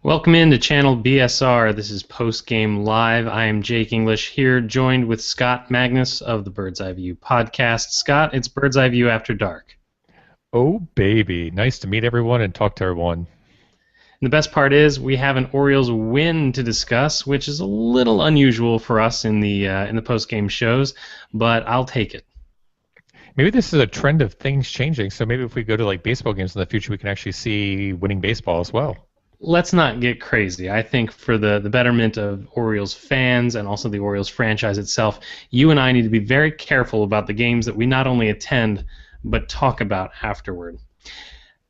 Welcome into channel BSR. This is Post Game Live. I am Jake English here, joined with Scott Magnus of the Bird's Eye View podcast. Scott, it's Bird's Eye View After Dark. Oh, baby. Nice to meet everyone and talk to everyone. And the best part is we have an Orioles win to discuss, which is a little unusual for us in the post game shows, but I'll take it. Maybe this is a trend of things changing, so maybe if we go to like baseball games in the future, we can actually see winning baseball as well. Let's not get crazy. I think for the betterment of Orioles fans and also the Orioles franchise itself, you and I need to be very careful about the games that we not only attend but talk about afterward.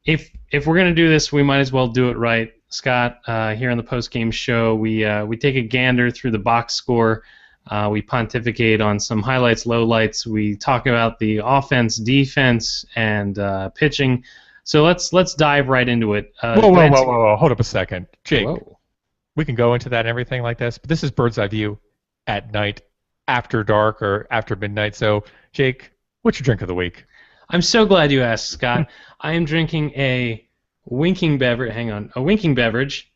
If we're going to do this, we might as well do it right. Scott, here on the post-game show, we take a gander through the box score. We pontificate on some highlights, lowlights. We talk about the offense, defense, and pitching. So let's dive right into it. Whoa. Hold up a second. Jake, Whoa. we can go into that and everything like this, but this is Bird's Eye View at night, after dark, or after midnight. So, Jake, what's your drink of the week? I'm so glad you asked, Scott. I am drinking a winking beverage. Hang on, a winking beverage.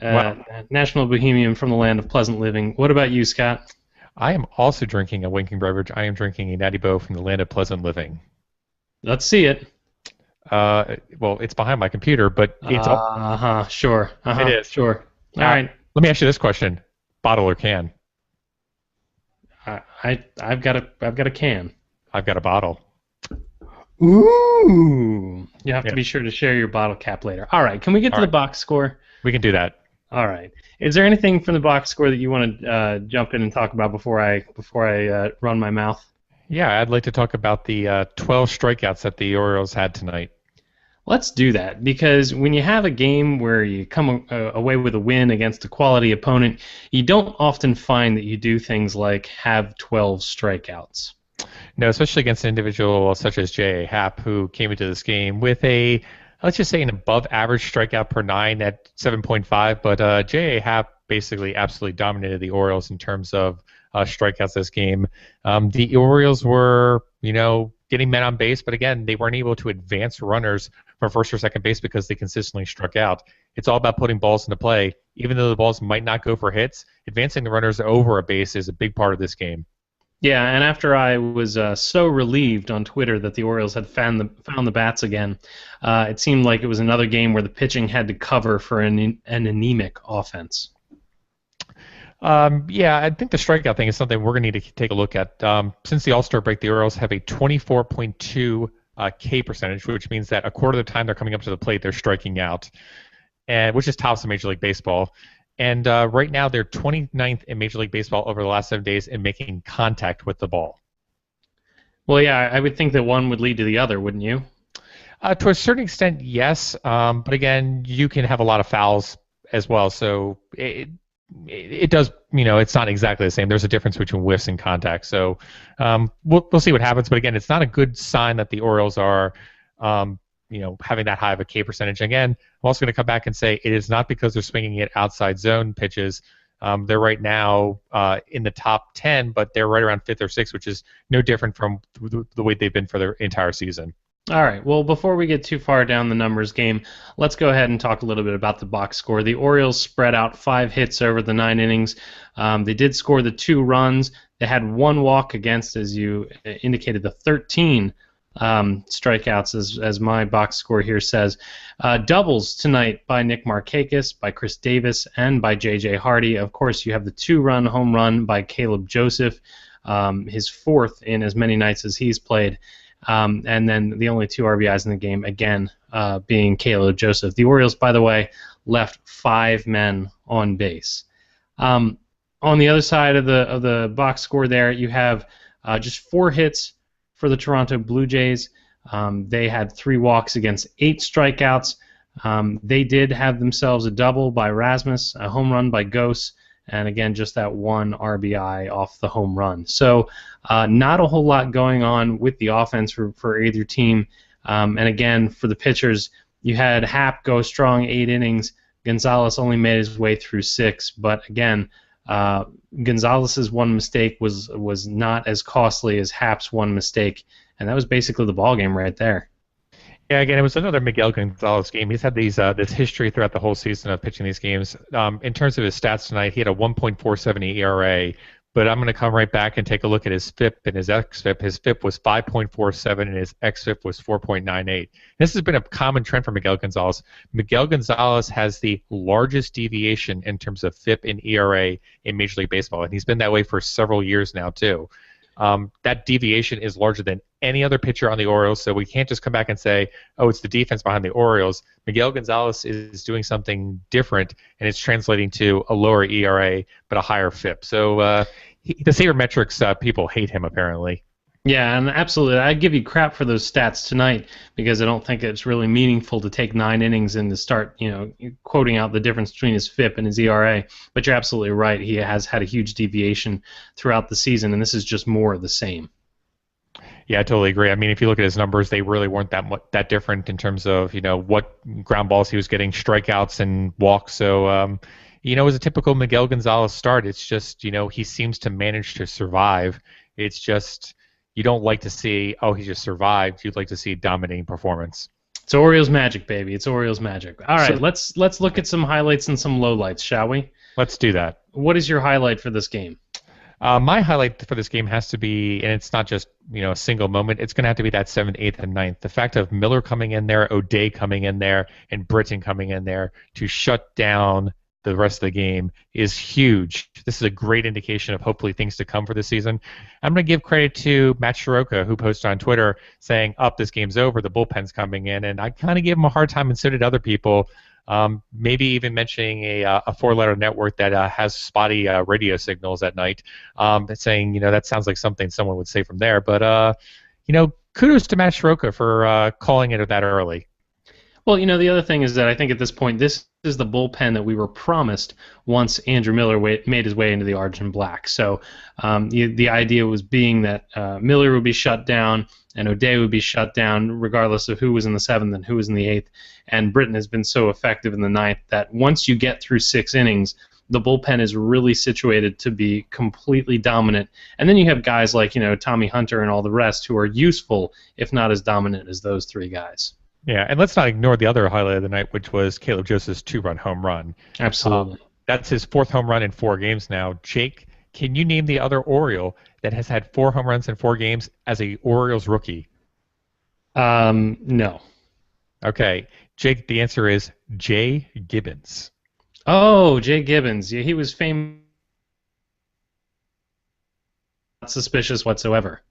Wow. National Bohemian from the land of pleasant living. What about you, Scott? I am also drinking a winking beverage. I am drinking a Natty Boh from the land of pleasant living. Let's see it. Well, it's behind my computer, but it's Sure. It is. Sure. All right. Let me ask you this question: bottle or can? I've got a can. I've got a bottle. Ooh. You have Yeah. to be sure to share your bottle cap later. All right. Can we get to All the right. box score? We can do that. All right. Is there anything from the box score that you want to jump in and talk about before I run my mouth? Yeah, I'd like to talk about the 12 strikeouts that the Orioles had tonight. Let's do that, because when you have a game where you come away with a win against a quality opponent, you don't often find that you do things like have 12 strikeouts. No, especially against an individual such as J.A. Happ, who came into this game with let's just say an above-average strikeout per nine at 7.5, but J.A. Happ basically absolutely dominated the Orioles in terms of strikeouts this game. The Orioles were, getting men on base, but again, they weren't able to advance runners from first or second base because they consistently struck out. It's all about putting balls into play. Even though the balls might not go for hits, advancing the runners over a base is a big part of this game. Yeah, and after I was so relieved on Twitter that the Orioles had found the bats again, it seemed like it was another game where the pitching had to cover for an anemic offense. Yeah, I think the strikeout thing is something we're going to need to take a look at. Since the All-Star break, the Orioles have a 24.2 K percentage, which means that a quarter of the time they're coming up to the plate, they're striking out, and which is tops in Major League Baseball. And right now, they're 29th in Major League Baseball over the last 7 days in making contact with the ball. Well, yeah, I would think that one would lead to the other, wouldn't you? To a certain extent, yes. But again, you can have a lot of fouls as well. So it does, it's not exactly the same. There's a difference between whiffs and contact. So we'll see what happens. But again, it's not a good sign that the Orioles are, having that high of a K percentage. Again, I'm also going to come back and say it is not because they're swinging it outside zone pitches. They're right now in the top 10, but they're right around 5th or 6th, which is no different from the way they've been for their entire season. All right. Well, before we get too far down the numbers game, let's go ahead and talk a little bit about the box score. The Orioles spread out 5 hits over the 9 innings. They did score the 2 runs. They had 1 walk against, as you indicated, the 13 strikeouts, as my box score here says. Doubles tonight by Nick Markakis, by Chris Davis, and by J.J. Hardy. Of course, you have the 2-run home run by Caleb Joseph, his 4th in as many nights as he's played. And then the only 2 RBIs in the game, again, being Caleb Joseph. The Orioles, by the way, left 5 men on base. On the other side of the box score there, you have just 4 hits for the Toronto Blue Jays. They had 3 walks against 8 strikeouts. They did have themselves a double by Rasmus, a home run by Gose, and again, just that 1 RBI off the home run. So not a whole lot going on with the offense for either team. And again, for the pitchers, you had Happ go strong 8 innings. Gonzalez only made his way through 6. But again, Gonzalez's 1 mistake was not as costly as Happ's 1 mistake. And that was basically the ballgame right there. Yeah, again, it was another Miguel Gonzalez game. He's had this history throughout the whole season of pitching these games. In terms of his stats tonight, he had a 1.47 ERA, but I'm going to come right back and take a look at his FIP and his xFIP. His FIP was 5.47 and his xFIP was 4.98. This has been a common trend for Miguel Gonzalez. Miguel Gonzalez has the largest deviation in terms of FIP and ERA in Major League Baseball, and he's been that way for several years now too. That deviation is larger than any other pitcher on the Orioles, so we can't just come back and say, oh, it's the defense behind the Orioles. Miguel Gonzalez is doing something different, and it's translating to a lower ERA but a higher FIP. So the sabermetrics people hate him, apparently. Yeah, and absolutely. I give you crap for those stats tonight because I don't think it's really meaningful to take 9 innings and to start, quoting out the difference between his FIP and his ERA. But you're absolutely right. He has had a huge deviation throughout the season, and this is just more of the same. Yeah, I totally agree. I mean, if you look at his numbers, they really weren't that different in terms of what ground balls he was getting, strikeouts and walks. So it was a typical Miguel Gonzalez start. It's just he seems to manage to survive. It's just you don't like to see, oh, he just survived. You'd like to see dominating performance. It's Orioles magic, baby. It's Orioles magic. All right, let's look at some highlights and some lowlights, shall we? Let's do that. What is your highlight for this game? My highlight for this game has to be, and it's not just a single moment. It's going to have to be that 7th, 8th, and 9th. The fact of Miller coming in there, O'Day coming in there, and Britton coming in there to shut down the rest of the game is huge. This is a great indication of hopefully things to come for the season. I'm going to give credit to Matt Shiroka, who posted on Twitter saying, this game's over, the bullpen's coming in, and I kind of gave him a hard time, and so did other people. Maybe even mentioning a 4-letter network that has spotty radio signals at night, saying, that sounds like something someone would say from there. But, kudos to Matt Shiroka for calling it that early. Well, the other thing is that I think at this point, this is the bullpen that we were promised once Andrew Miller made his way into the Orange and Black. So the idea was being that Miller would be shut down and O'Day would be shut down regardless of who was in the 7th and who was in the 8th. And Britton has been so effective in the 9th that once you get through 6 innings, the bullpen is really situated to be completely dominant. And then you have guys like, Tommy Hunter and all the rest who are useful, if not as dominant as those 3 guys. Yeah, and let's not ignore the other highlight of the night, which was Caleb Joseph's 2-run home run. Absolutely. That's his 4th home run in 4 games now. Jake, can you name the other Oriole that has had 4 home runs in 4 games as a Orioles rookie? No. Okay, Jake, the answer is Jay Gibbons. Oh, Jay Gibbons. Yeah, he was famous. Not suspicious whatsoever.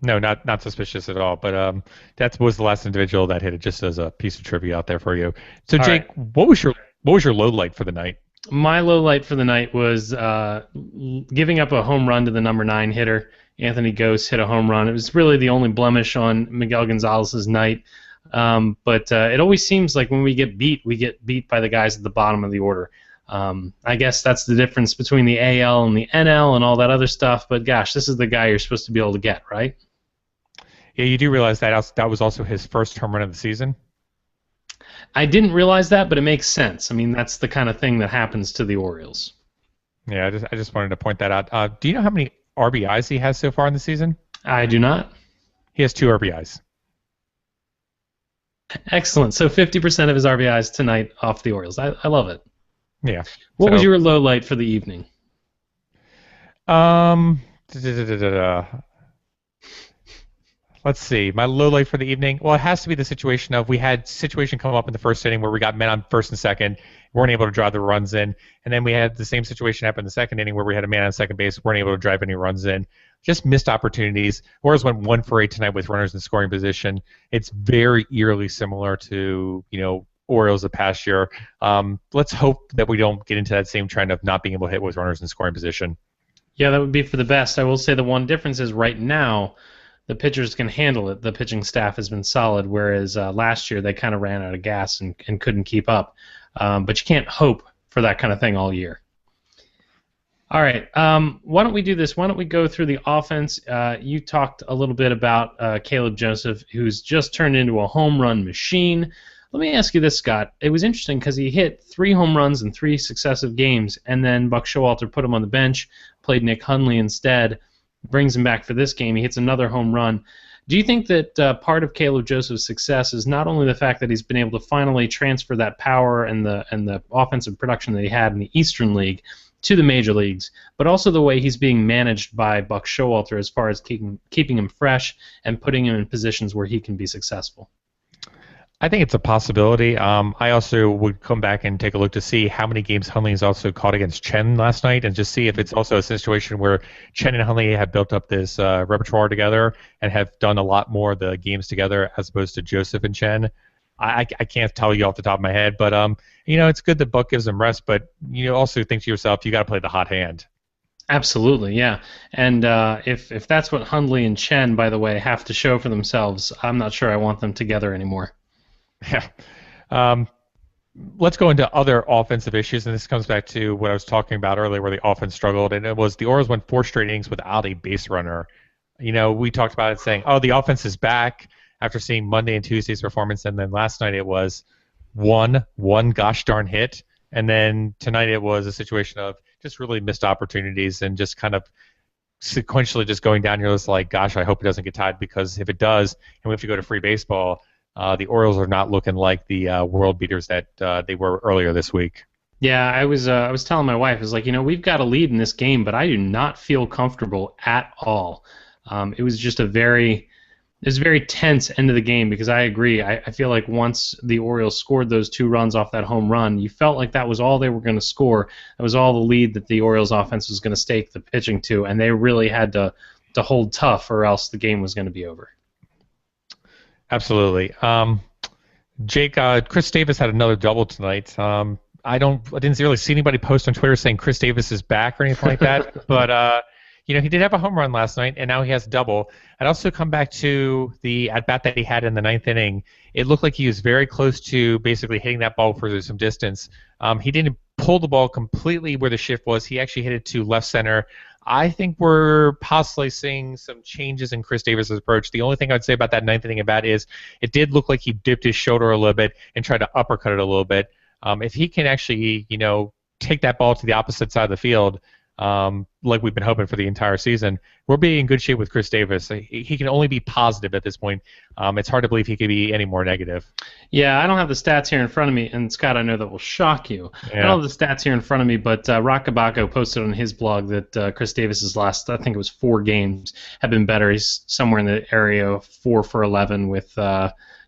No, not suspicious at all. But that was the last individual that hit it. Just as a piece of trivia out there for you. So, all Jake, right. What was your low light for the night? My low light for the night was giving up a home run to the number 9 hitter. Anthony Gose hit a home run. It was really the only blemish on Miguel Gonzalez's night. But it always seems like when we get beat by the guys at the bottom of the order. I guess that's the difference between the AL and the NL and all that other stuff. But gosh, this is the guy you're supposed to be able to get, right? Yeah, you do realize that was also his first home run of the season? I didn't realize that, but it makes sense. I mean, that's the kind of thing that happens to the Orioles. Yeah, I just wanted to point that out. Do you know how many RBIs he has so far in the season? I do not. He has 2 RBIs. Excellent. So 50% of his RBIs tonight off the Orioles. I love it. Yeah. What was your low light for the evening? Let's see. My low light for the evening. Well, it has to be the situation of we had situation come up in the first inning where we got men on first and second, weren't able to drive the runs in, and then we had the same situation happen in the second inning where we had a man on second base, weren't able to drive any runs in. Just missed opportunities. Orioles went 1 for 8 tonight with runners in scoring position. It's very eerily similar to Orioles of past year. Let's hope that we don't get into that same trend of not being able to hit with runners in scoring position. Yeah, that would be for the best. I will say the one difference is right now the pitchers can handle it. The pitching staff has been solid, whereas last year they kind of ran out of gas and couldn't keep up. But you can't hope for that kind of thing all year. All right, why don't we do this? Why don't we go through the offense? You talked a little bit about Caleb Joseph, who's just turned into a home run machine. Let me ask you this, Scott. It was interesting because he hit 3 home runs in 3 successive games, and then Buck Showalter put him on the bench, played Nick Hundley instead, brings him back for this game. He hits another home run. Do you think that part of Caleb Joseph's success is not only the fact that he's been able to finally transfer that power and the offensive production that he had in the Eastern League to the major leagues, but also the way he's being managed by Buck Showalter as far as keeping him fresh and putting him in positions where he can be successful? I think it's a possibility. I also would come back and take a look to see how many games Hundley has also caught against Chen last night, and just see if it's also a situation where Chen and Hundley have built up this repertoire together and have done a lot more of the games together as opposed to Joseph and Chen. I can't tell you off the top of my head, but it's good that Buck gives them rest, but you also think to yourself, you got to play the hot hand. Absolutely, yeah. And if that's what Hundley and Chen, by the way, have to show for themselves, I'm not sure I want them together anymore. Yeah. Let's go into other offensive issues, and this comes back to what I was talking about earlier where the offense struggled, and it was the Orioles went 4 straight innings without a base runner. We talked about it saying, oh, the offense is back after seeing Monday and Tuesday's performance, and then last night it was one gosh darn hit, and then tonight it was a situation of just really missed opportunities and just kind of sequentially just going down your list like, gosh, I hope it doesn't get tied, because if it does and we have to go to free baseball, the Orioles are not looking like the world beaters that they were earlier this week. Yeah, I was telling my wife, I was like, we've got a lead in this game, but I do not feel comfortable at all. It was just a very tense end of the game, because I agree. I feel like once the Orioles scored those 2 runs off that home run, you felt like that was all they were going to score. That was all the lead that the Orioles offense was going to stake the pitching to, and they really had to hold tough, or else the game was going to be over. Absolutely. Jake, Chris Davis had another double tonight. I didn't really see anybody post on Twitter saying Chris Davis is back or anything like that, but he did have a home run last night, and now he has a double. I'd also come back to the at-bat that he had in the 9th inning. It looked like he was very close to basically hitting that ball for some distance. He didn't pull the ball completely where the shift was. He actually hit it to left center. I think we're possibly seeing some changes in Chris Davis' approach. The only thing I'd say about that 9th inning at bat is it did look like he dipped his shoulder a little bit and tried to uppercut it a little bit. If he can actually, take that ball to the opposite side of the field, like we've been hoping for the entire season, we'll be in good shape with Chris Davis. He can only be positive at this point. It's hard to believe he could be any more negative. Yeah, I don't have the stats here in front of me, and Scott, I know that will shock you. Yeah. I don't have the stats here in front of me, but Rock Kabako posted on his blog that Chris Davis's last, I think it was 4 games, have been better. He's somewhere in the area of 4 for 11 with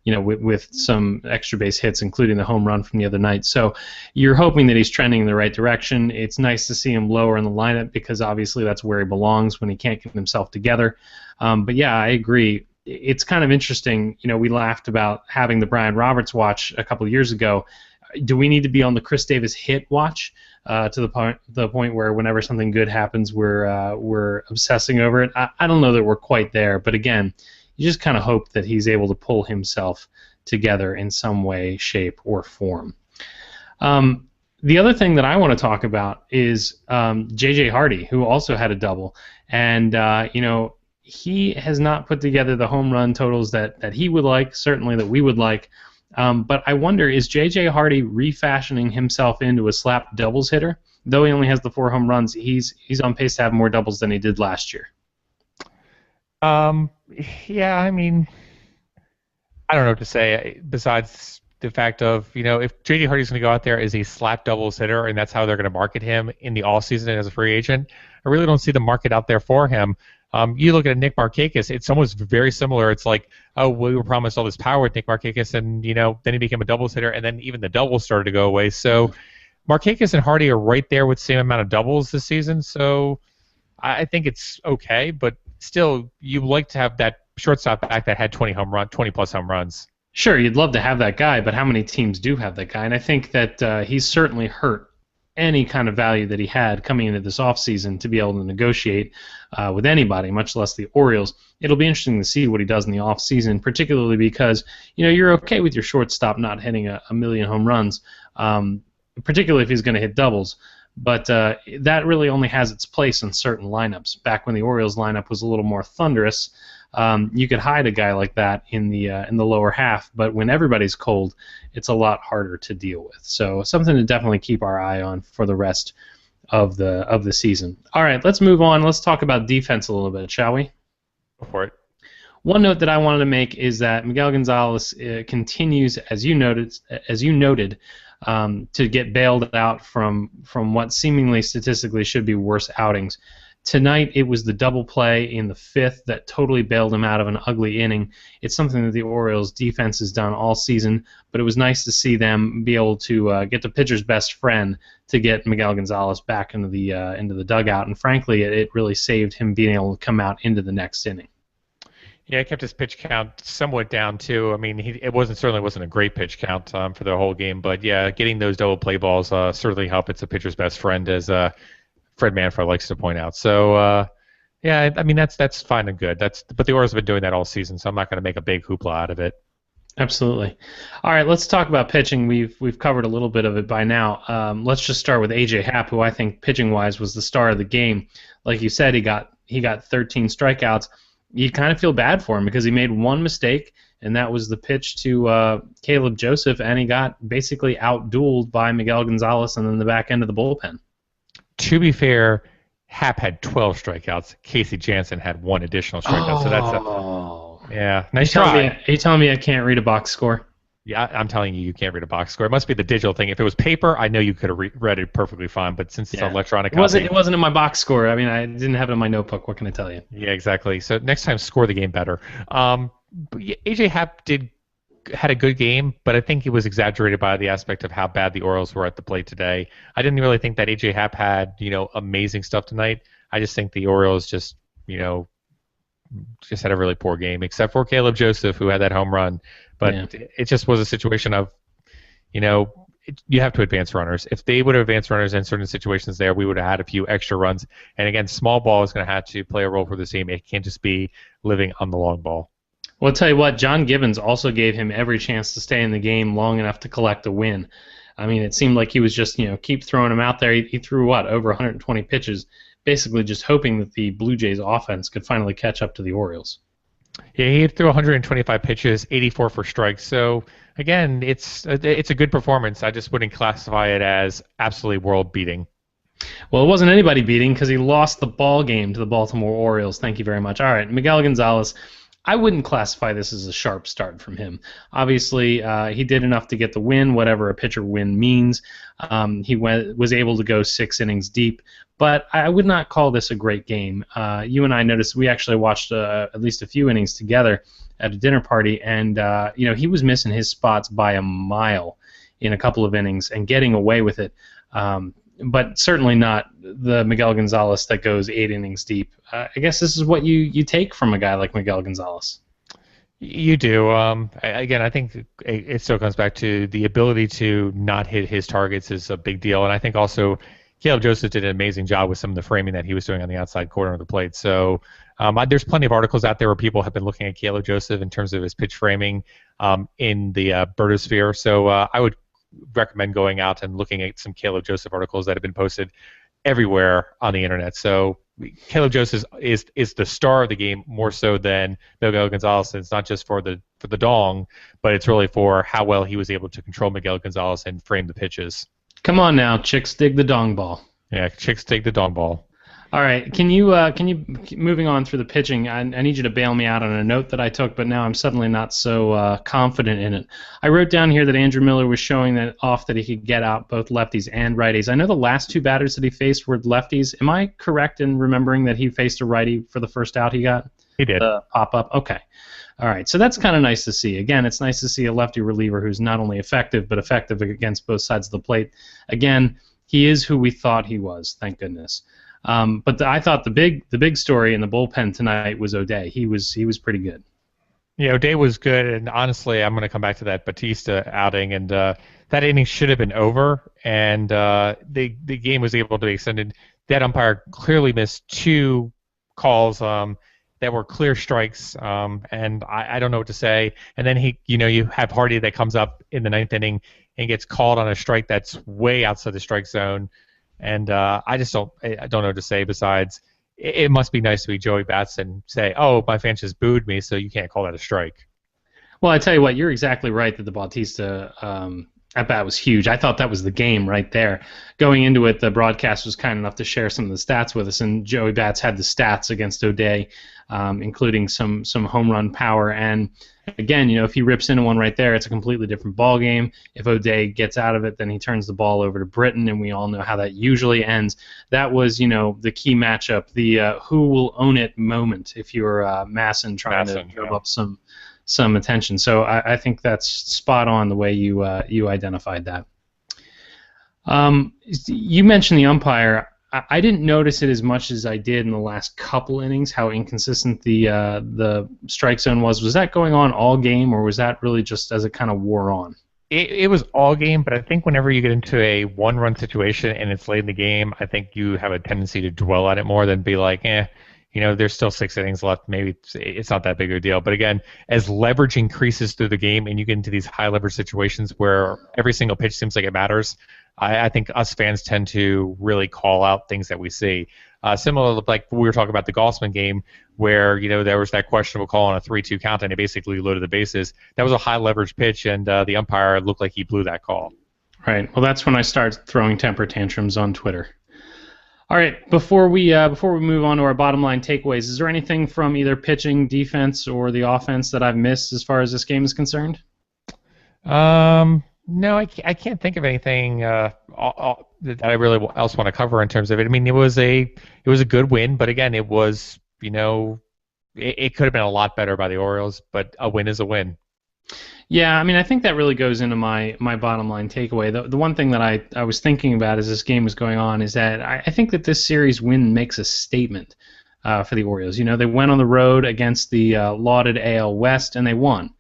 with some extra base hits, including the home run from the other night. So you're hoping that he's trending in the right direction. It's nice to see him lower in the lineup, because obviously that's where he belongs when he can't get himself together. But yeah, I agree. It's kind of interesting. We laughed about having the Brian Roberts watch a couple of years ago. Do we need to be on the Chris Davis hit watch to the point where whenever something good happens, we're obsessing over it? I don't know that we're quite there, but again, you just kind of hope that he's able to pull himself together in some way, shape, or form. The other thing that I want to talk about is J.J. Hardy, who also had a double. And, he has not put together the home run totals that he would like, certainly that we would like. But I wonder, is J.J. Hardy refashioning himself into a slap doubles hitter? Though he only has the 4 home runs, he's on pace to have more doubles than he did last year. Yeah, I mean, I don't know what to say besides the fact of, if J.J. Hardy's going to go out there as a slap doubles hitter and that's how they're going to market him in the offseason as a free agent, I really don't see the market out there for him. You look at Nick Markakis, it's almost very similar. It's like, oh, we were promised all this power with Nick Markakis, and, then he became a doubles hitter, and then even the doubles started to go away. So Markakis and Hardy are right there with the same amount of doubles this season, so I think it's okay, but still, you like to have that shortstop back that had 20 plus home runs. Sure, you'd love to have that guy, but how many teams do have that guy? And I think that he's certainly hurt any kind of value that he had coming into this offseason to be able to negotiate with anybody, much less the Orioles. It'll be interesting to see what he does in the offseason, particularly because you're okay with your shortstop not hitting a million home runs, particularly if he's going to hit doubles. But that really only has its place in certain lineups. Back when the Orioles lineup was a little more thunderous, you could hide a guy like that in the lower half. But when everybody's cold, it's a lot harder to deal with. So something to definitely keep our eye on for the rest of the season. All right, let's move on. Let's talk about defense a little bit, shall we? Go for it. One note that I wanted to make is that Miguel Gonzalez continues, as you noted, to get bailed out from what seemingly statistically should be worse outings. Tonight, it was the double play in the fifth that totally bailed him out of an ugly inning. It's something that the Orioles defense has done all season, but it was nice to see them be able to get the pitcher's best friend to get Miguel Gonzalez back into the dugout, and frankly, it really saved him being able to come out into the next inning. Yeah, it kept his pitch count somewhat down too. I mean, it certainly wasn't a great pitch count for the whole game, but yeah, getting those double play balls certainly help. It's a pitcher's best friend, as Fred Manfred likes to point out. So yeah, I mean that's fine and good. But the Orioles have been doing that all season, so I'm not going to make a big hoopla out of it. Absolutely. All right, let's talk about pitching. We've covered a little bit of it by now. Let's just start with AJ Happ, who I think pitching wise was the star of the game. Like you said, he got 13 strikeouts. You kind of feel bad for him because he made one mistake, and that was the pitch to Caleb Joseph, and he got basically outdueled by Miguel Gonzalez and then the back end of the bullpen. To be fair, Happ had 12 strikeouts. Casey Jansen had one additional strikeout. So nice try. Are you telling me I can't read a box score? Yeah, I'm telling you can't read a box score. It must be the digital thing. If it was paper, I know you could have read it perfectly fine. But since it's an electronic copy, it wasn't in my box score. I mean, I didn't have it in my notebook. What can I tell you? Yeah, exactly. So next time, score the game better. But yeah, AJ Happ had a good game, but I think it was exaggerated by the aspect of how bad the Orioles were at the plate today. I didn't really think that AJ Happ had amazing stuff tonight. I just think the Orioles just had a really poor game, except for Caleb Joseph, who had that home run. But it just was a situation of, you have to advance runners. If they would have advanced runners in certain situations there, we would have had a few extra runs. And again, small ball is going to have to play a role for the team. It can't just be living on the long ball. Well, I'll tell you what, John Gibbons also gave him every chance to stay in the game long enough to collect a win. I mean, it seemed like he was just, keep throwing him out there. He threw, over 120 pitches, basically just hoping that the Blue Jays offense could finally catch up to the Orioles. Yeah, he threw 125 pitches, 84 for strikes. So, again, it's a good performance. I just wouldn't classify it as absolutely world-beating. Well, it wasn't anybody beating because he lost the ball game to the Baltimore Orioles. Thank you very much. All right, Miguel Gonzalez, I wouldn't classify this as a sharp start from him. Obviously, he did enough to get the win, whatever a pitcher win means. He was able to go 6 innings deep, but I would not call this a great game. You and I noticed we actually watched at least a few innings together at a dinner party, and he was missing his spots by a mile in a couple of innings and getting away with it. But certainly not the Miguel Gonzalez that goes 8 innings deep. I guess this is what you take from a guy like Miguel Gonzalez. You do. Again, I think it still comes back to the ability to not hit his targets is a big deal. And I think also Caleb Joseph did an amazing job with some of the framing that he was doing on the outside corner of the plate. So there's plenty of articles out there where people have been looking at Caleb Joseph in terms of his pitch framing in the Birdosphere. So I would recommend going out and looking at some Caleb Joseph articles that have been posted everywhere on the internet. So Caleb Joseph is the star of the game more so than Miguel Gonzalez. It's not just for the dong, but it's really for how well he was able to control Miguel Gonzalez and frame the pitches. Come on now, chicks dig the dong ball. Yeah, chicks dig the dong ball. All right, can you moving on through the pitching? I need you to bail me out on a note that I took, but now I'm suddenly not so confident in it. I wrote down here that Andrew Miller was showing that he could get out both lefties and righties. I know the last 2 batters that he faced were lefties. Am I correct in remembering that he faced a righty for the first out he got? He did. The pop-up? Okay. All right, so that's kind of nice to see. Again, it's nice to see a lefty reliever who's not only effective, but effective against both sides of the plate. Again, he is who we thought he was, thank goodness. But I thought the big story in the bullpen tonight was O'Day. He was pretty good. Yeah, O'Day was good, and honestly, I'm going to come back to that Batista outing, and that inning should have been over, and the game was able to be extended. That umpire clearly missed 2 calls that were clear strikes, and I don't know what to say. And then you have Hardy that comes up in the 9th inning and gets called on a strike that's way outside the strike zone. And I don't know what to say besides it must be nice to be Joey Bats and say, oh, my fans just booed me, so you can't call that a strike. Well, I tell you what, you're exactly right that the Bautista That bat was huge. I thought that was the game right there. Going into it, the broadcast was kind enough to share some of the stats with us, and Joey Bats had the stats against O'Day, including some home run power. And again, if he rips into one right there, it's a completely different ball game. If O'Day gets out of it, then he turns the ball over to Britton, and we all know how that usually ends. That was, the key matchup, the who will own it moment. If you're Masson trying to build up some attention. So I think that's spot on the way you identified that. You mentioned the umpire. I didn't notice it as much as I did in the last couple innings, how inconsistent the strike zone was. Was that going on all game, or was that really just as it kind of wore on? It was all game, but I think whenever you get into a one-run situation and it's late in the game, I think you have a tendency to dwell on it more than be like, there's still 6 innings left. Maybe it's not that big of a deal. But again, as leverage increases through the game and you get into these high leverage situations where every single pitch seems like it matters, I think us fans tend to really call out things that we see. Similar to like we were talking about the Gossman game where, there was that questionable call on a 3-2 count and it basically loaded the bases. That was a high leverage pitch and the umpire looked like he blew that call. Right. Well, that's when I start throwing temper tantrums on Twitter. All right, before we move on to our bottom line takeaways, is there anything from either pitching, defense, or the offense that I've missed as far as this game is concerned? No, I can't think of anything that I really else want to cover in terms of it. I mean, it was a good win, but again, it was it could have been a lot better by the Orioles, but a win is a win. Yeah, I mean, I think that really goes into my bottom line takeaway. The one thing that I was thinking about as this game was going on is that I think that this series win makes a statement for the Orioles. They went on the road against the lauded AL West and they won.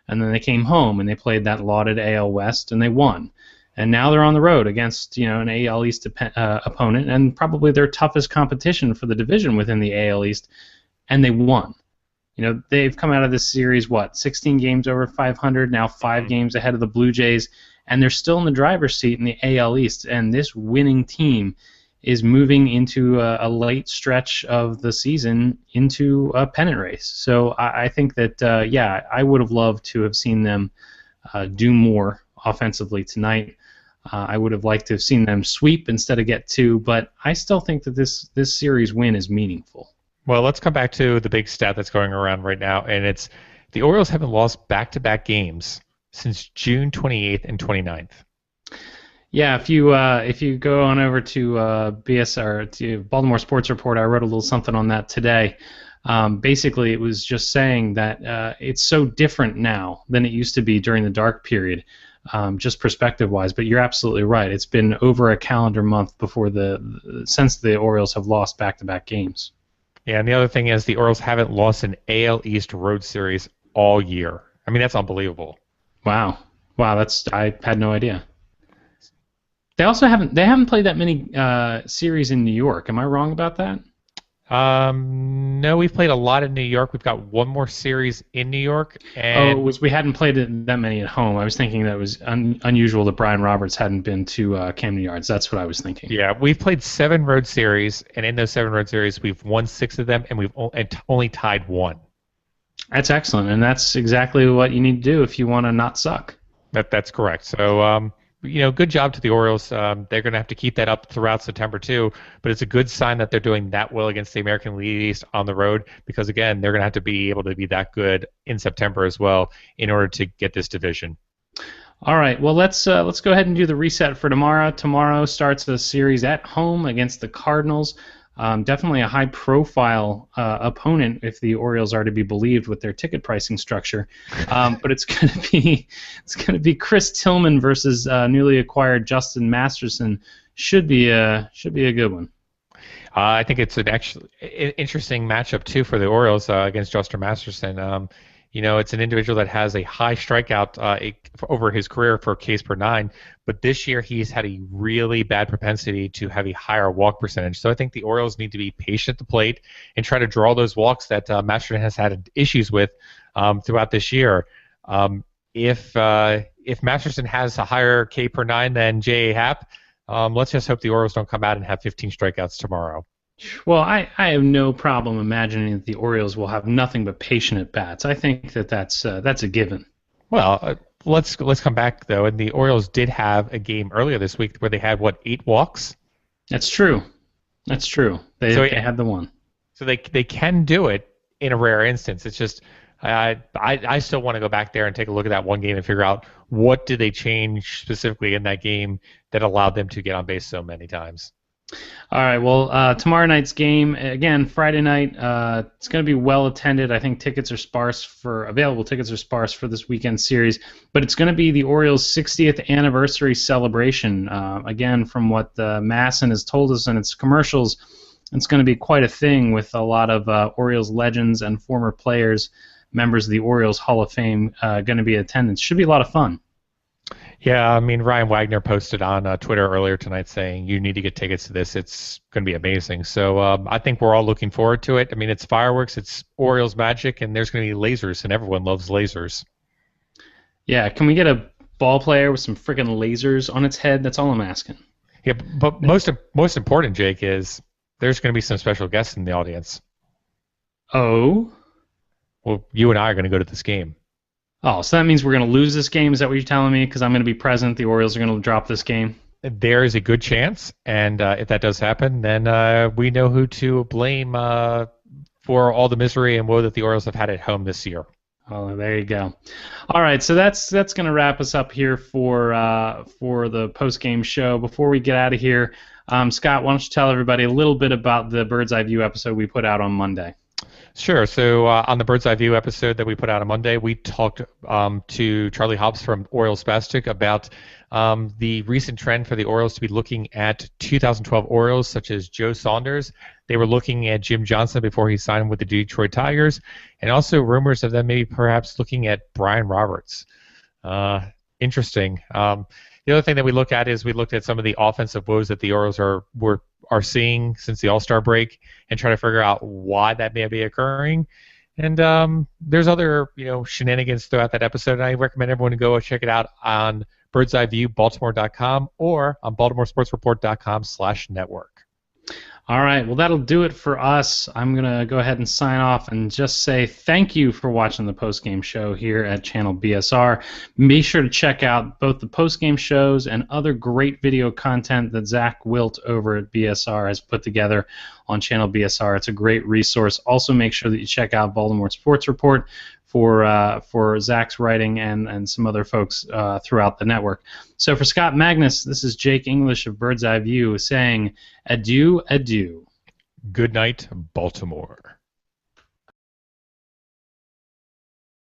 And then they came home and they played that lauded AL West and they won. And now they're on the road against an AL East opponent and probably their toughest competition for the division within the AL East, and they won. They've come out of this series, 16 games over 500, now 5 games ahead of the Blue Jays, and they're still in the driver's seat in the AL East. And this winning team is moving into a late stretch of the season into a pennant race. So I think that, I would have loved to have seen them do more offensively tonight. I would have liked to have seen them sweep instead of get 2, but I still think that this series win is meaningful. Well, let's come back to the big stat that's going around right now, and it's the Orioles haven't lost back-to-back games since June 28th and 29th. Yeah, if you go on over to BSR, to Baltimore Sports Report, I wrote a little something on that today. Basically, it was just saying that it's so different now than it used to be during the dark period, just perspective-wise. But you're absolutely right. It's been over a calendar month since the Orioles have lost back-to-back games. Yeah, and the other thing is the Orioles haven't lost an AL East road series all year. I mean, that's unbelievable. Wow, I had no idea. They also haven't played that many series in New York. Am I wrong about that? No, we've played a lot in New York. We've got one more series in New York. And we hadn't played that many at home. I was thinking that it was unusual that Brian Roberts hadn't been to Camden Yards. That's what I was thinking. Yeah, we've played 7 road series, and in those 7 road series, we've won 6 of them, and we've only tied 1. That's excellent, and that's exactly what you need to do if you want to not suck. That's correct. So, good job to the Orioles. They're going to have to keep that up throughout September too, but it's a good sign that they're doing that well against the American League East on the road because, again, they're going to have to be able to be that good in September as well in order to get this division. All right, well, let's go ahead and do the reset for tomorrow. Tomorrow starts the series at home against the Cardinals. Definitely a high-profile opponent if the Orioles are to be believed with their ticket pricing structure. But it's going to be Chris Tillman versus newly acquired Justin Masterson. Should be a good one. I think it's an actually interesting matchup too for the Orioles against Justin Masterson. It's an individual that has a high strikeout over his career for Ks per 9, but this year he's had a really bad propensity to have a higher walk percentage. So I think the Orioles need to be patient at the plate and try to draw those walks that Masterson has had issues with throughout this year. If Masterson has a higher K per 9 than J.A. Happ, let's just hope the Orioles don't come out and have 15 strikeouts tomorrow. Well, I have no problem imagining that the Orioles will have nothing but patient at bats. I think that's a given. Well, let's come back though. And the Orioles did have a game earlier this week where they had what 8 walks. That's true. That's true. They had the one. So they can do it in a rare instance. It's just I still want to go back there and take a look at that one game and figure out what did they change specifically in that game that allowed them to get on base so many times. All right. Well, tomorrow night's game again, Friday night. It's going to be well attended. I think available tickets are sparse for this weekend series, but it's going to be the Orioles' 60th anniversary celebration. Again, from what Masson has told us in its commercials, it's going to be quite a thing with a lot of Orioles legends and former players, members of the Orioles Hall of Fame, going to be in attendance. Should be a lot of fun. Yeah, I mean, Ryan Wagner posted on Twitter earlier tonight saying you need to get tickets to this. It's going to be amazing. So I think we're all looking forward to it. I mean, it's fireworks, it's Orioles magic, and there's going to be lasers, and everyone loves lasers. Yeah, can we get a ball player with some freaking lasers on its head? That's all I'm asking. Yeah, but most important, Jake, is there's going to be some special guests in the audience. Oh? Well, you and I are going to go to this game. Oh, so that means we're going to lose this game? Is that what you're telling me? Because I'm going to be present. The Orioles are going to drop this game? There is a good chance, and if that does happen, then we know who to blame for all the misery and woe that the Orioles have had at home this year. Oh, there you go. All right, so that's going to wrap us up here for the post-game show. Before we get out of here, Scott, why don't you tell everybody a little bit about the Bird's Eye View episode we put out on Monday? Sure. So on the Bird's Eye View episode that we put out on Monday, we talked to Charlie Hobbs from Orioles Spastic about the recent trend for the Orioles to be looking at 2012 Orioles, such as Joe Saunders. They were looking at Jim Johnson before he signed with the Detroit Tigers, and also rumors of them maybe perhaps looking at Brian Roberts. Interesting. The other thing that we look at is we looked at some of the offensive woes that the Orioles are seeing since the All-Star break and try to figure out why that may be occurring. And there's other shenanigans throughout that episode, and I recommend everyone to go check it out on birdseyeviewbaltimore.com or on baltimoresportsreport.com/network. All right, well, that'll do it for us. I'm going to go ahead and sign off and just say thank you for watching the postgame show here at Channel BSR. Be sure to check out both the postgame shows and other great video content that Zach Wilt over at BSR has put together on Channel BSR. It's a great resource. Also, make sure that you check out Baltimore Sports Report for Zach's writing and some other folks throughout the network. So for Scott Magnus, this is Jake English of Bird's Eye View saying adieu, adieu. Good night, Baltimore.